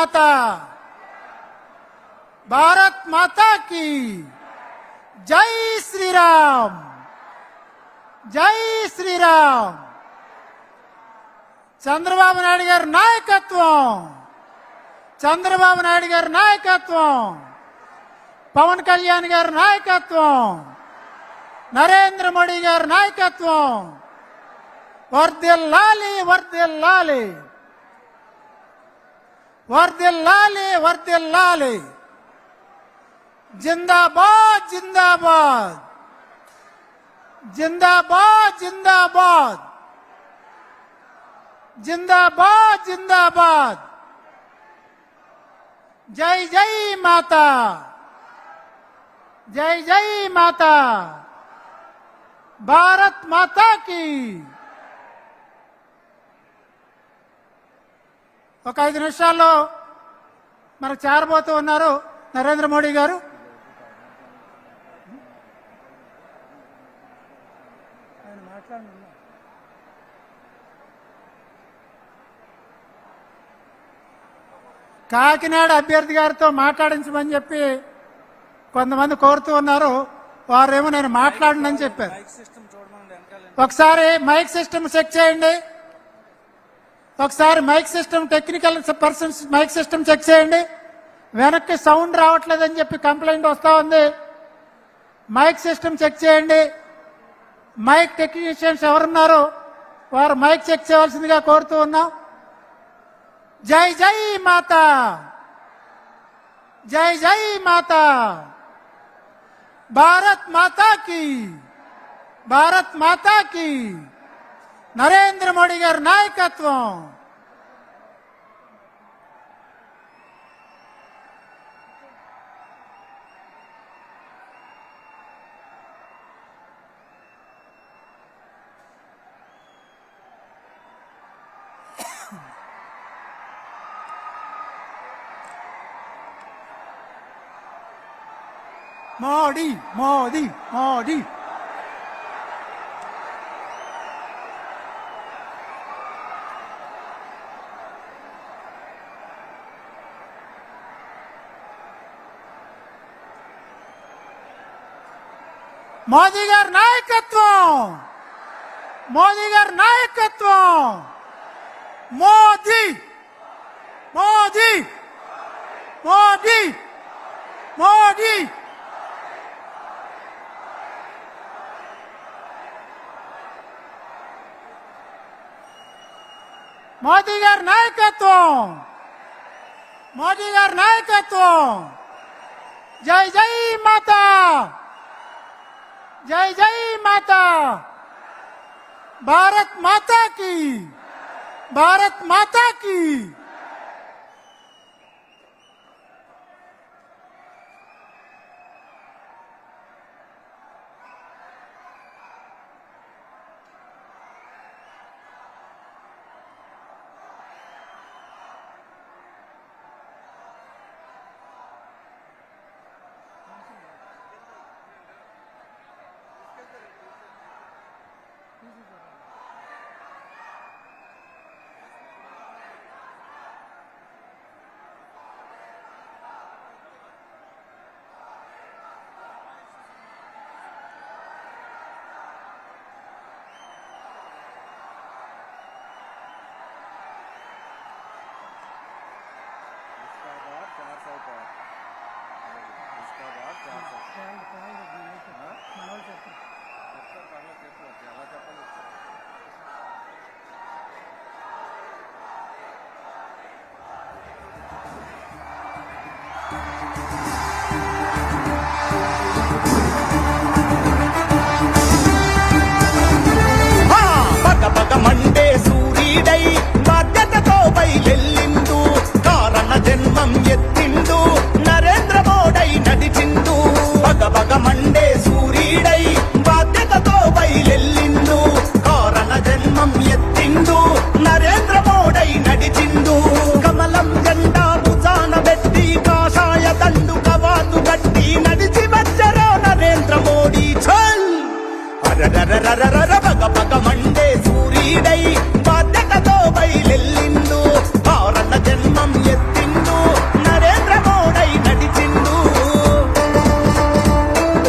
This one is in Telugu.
माता, भारत माता की जय श्री राम, जय श्री राम। చంద్రబాబు నాయుడు గారి నాయకత్వం, చంద్రబాబు నాయుడు గారి నాయకత్వం, పవన్ కళ్యాణ్ గారి నాయకత్వం, నరేంద్ర మోడీ గారి నాయకత్వం వర్ధిల్లాలి, వర్ధిల్లాలి, వర్ధిల్లాలి, వర్ధిల్లాలి। जिंदाबाद, जिंदाबाद, जिंदाबाद, जिंदाबाद, जिंदाबाद, जिंदाबाद। जय जय माता, जय जय माता, भारत माता की। ఒక 5 నిమిషాల్లో మనకు చేరబోతూ ఉన్నారు నరేంద్ర మోడీ గారు। కాకినాడ అభ్యర్థి గారితో మాట్లాడించమని చెప్పి కొంతమంది కోరుతూ ఉన్నారు, వారేమో నేను మాట్లాడనని చెప్పారు। ఒకసారి మైక్ సిస్టమ్ చెక్ చేయండి, ఒకసారి mic system technical persons mic system check చేయండి। వెనక్కి సౌండ్ రావట్లేదని చెప్పి కంప్లైంట్ వస్తా ఉంది, మైక్ సిస్టమ్ చెక్ చేయండి। మైక్ టెక్నీషియన్స్ ఎవరున్నారో వారు మైక్ చెక్ చేయవలసిందిగా కోరుతూ ఉన్నాం। जय जय माता, जय जय माता, भारत माता की, भारत माता की। नरेंद्र मोदी गाరి నాయకత్వం। मोदी, मोदी, मोदी। మోదీ గారి నాయకత్వం, మోదీ గారి నాయకత్వం, మోదీ, మోదీ, మోదీ, మోదీ। మోదీ గారి నాయకత్వం, మోదీ గారి నాయకత్వం। జై జై మాతా, జై జై మాతా, భారత్ మాతా की, భారత్ మాతా की। రర రర రర రర పగ పగ మండే సూర్యుడై